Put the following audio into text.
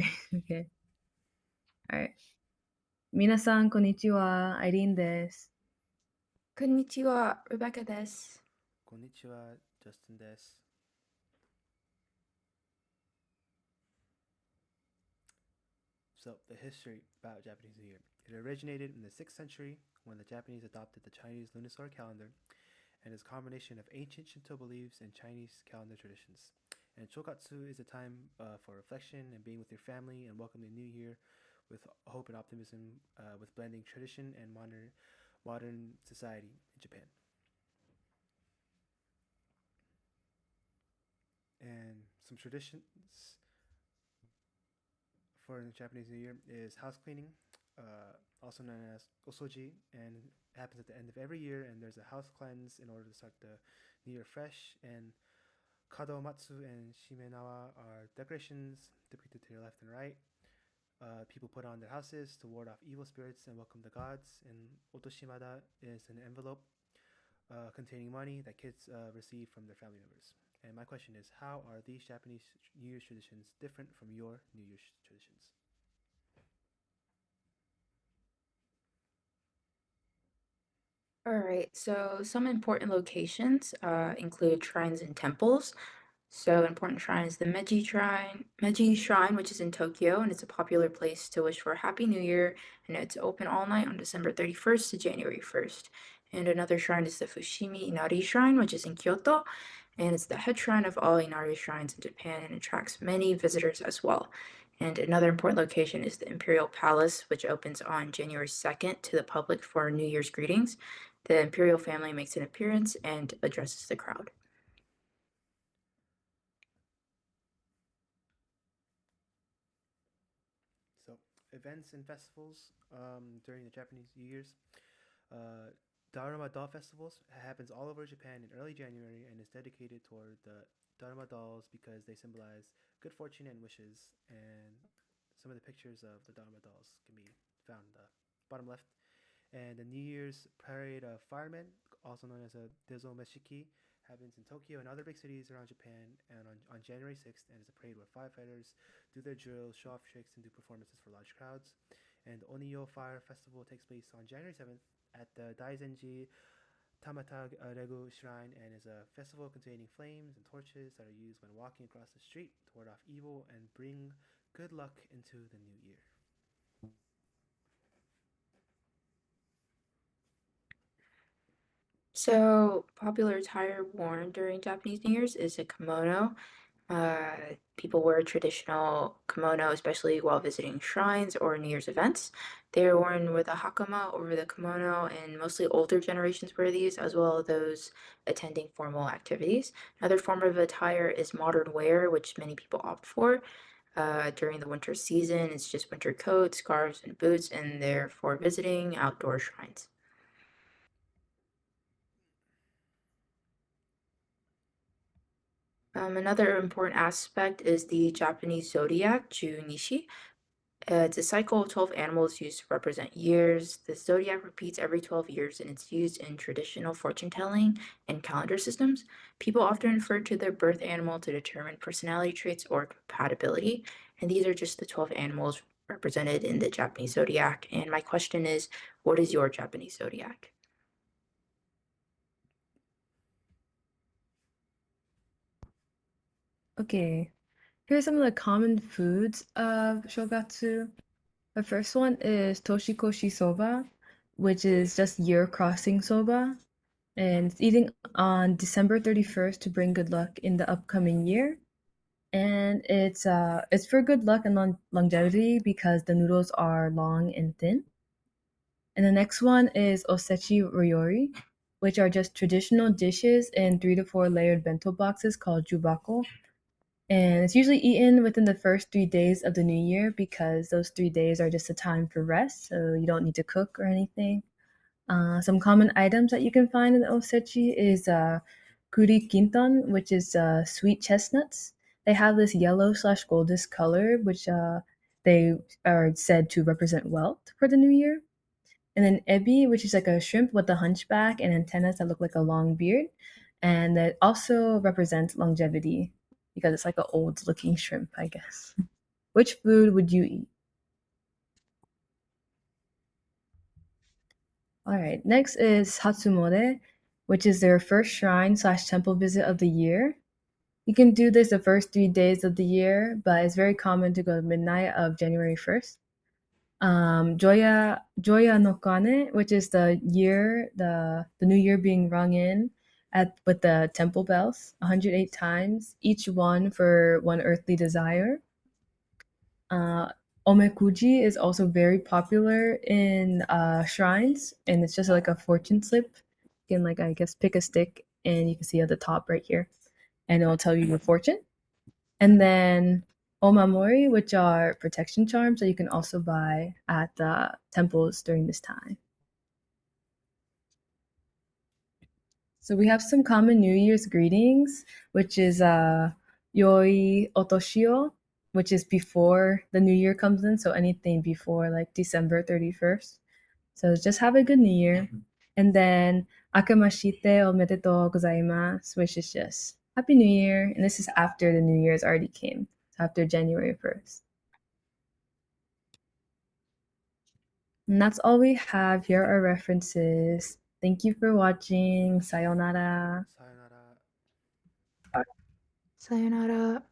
right. Okay. All right. 皆さん、こんにちは。アイリーンです。こんにちは、Rebecca です。Konnichiwa, Justin des. So, the history about Japanese New Year. It originated in the 6th century when the Japanese adopted the Chinese lunisolar calendar and is a combination of ancient Shinto beliefs and Chinese calendar traditions. And Chokatsu is a time for reflection and being with your family and welcoming the new year with hope and optimism, with blending tradition and modern society in Japan. And some traditions for the Japanese New Year is house cleaning, also known as osoji, and it happens at the end of every year. And there's a house cleanse in order to start the New Year fresh. And Kadomatsu and Shimenawa are decorations depicted to your left and right. People put on their houses to ward off evil spirits and welcome the gods. And Otoshimada is an envelope containing money that kids receive from their family members. And my question is, how are these Japanese New Year's traditions different from your New Year's traditions? All right, so some important locations include shrines and temples. So important shrine is the Meiji Shrine, which is in Tokyo, and it's a popular place to wish for a Happy New Year, and it's open all night on December 31st to January 1st. And another shrine is the Fushimi Inari Shrine, which is in Kyoto, and it's the head shrine of all Inari shrines in Japan and attracts many visitors as well. And another important location is the Imperial Palace, which opens on January 2nd to the public for New Year's greetings. The imperial family makes an appearance and addresses the crowd. So, events and festivals during the Japanese New Year's. Uh, Dharma Doll Festivals happens all over Japan in early January and is dedicated toward the Dharma dolls because they symbolize good fortune and wishes. And some of the pictures of the Dharma dolls can be found in the bottom left. And the New Year's Parade of Firemen, also known as a Dezo Meshiki, happens in Tokyo and other big cities around Japan and on January 6th, and is a parade where firefighters do their drills, show off tricks, and do performances for large crowds. And the Oniyo Fire Festival takes place on January 7th at the Daizenji Tamata Regu Shrine and is a festival containing flames and torches that are used when walking across the street to ward off evil and bring good luck into the new year. So, popular attire worn during Japanese New Year's is a kimono. People wear traditional kimono, especially while visiting shrines or New Year's events. They are worn with a hakama over the kimono, and mostly older generations wear these, as well as those attending formal activities. Another form of attire is modern wear, which many people opt for. During the winter season, it's just winter coats, scarves, and boots, and they're for visiting outdoor shrines. Another important aspect is the Japanese zodiac, Junichi. It's a cycle of 12 animals used to represent years. The zodiac repeats every 12 years and it's used in traditional fortune telling and calendar systems. People often refer to their birth animal to determine personality traits or compatibility. And these are just the 12 animals represented in the Japanese zodiac. And my question is, what is your Japanese zodiac? Okay. Here's some of the common foods of Shogatsu. The first one is Toshikoshi soba, which is just year crossing soba. And it's eating on December 31st to bring good luck in the upcoming year. And it's for good luck and longevity because the noodles are long and thin. And the next one is osechi ryori, which are just traditional dishes in 3 to 4 layered bento boxes called jubako. And it's usually eaten within the first 3 days of the new year because those 3 days are just a time for rest, so you don't need to cook or anything. Some common items that you can find in the osechi is kuri kinton, which is sweet chestnuts. They have this yellow slash goldish color, which they are said to represent wealth for the new year. And then ebi, which is like a shrimp with a hunchback and antennas that look like a long beard, and that also represents longevity because it's like an old looking shrimp, I guess. which food would you eat? All right, next is Hatsumode, which is their first shrine / temple visit of the year. You can do this the first 3 days of the year, but it's very common to go midnight of January 1st. Joya no Kane, which is the new year being rung in with the temple bells 108 times, each one for one earthly desire. Omekuji is also very popular in shrines, and it's just like a fortune slip. You can, like, I guess, pick a stick, and you can see at the top right here, and it'll tell you your fortune. And then omamori, which are protection charms that you can also buy at the temples during this time. So we have some common New Year's greetings, which is Yoi Otoshio, which is before the New Year comes in, so anything before like December 31st. So just have a good New Year. And then Akamashite omedetou gozaimasu, which is just Happy New Year. And this is after the New Year's already came, after January 1st. And that's all we have. Here are references. Thank you for watching. Sayonara. Sayonara. Sayonara.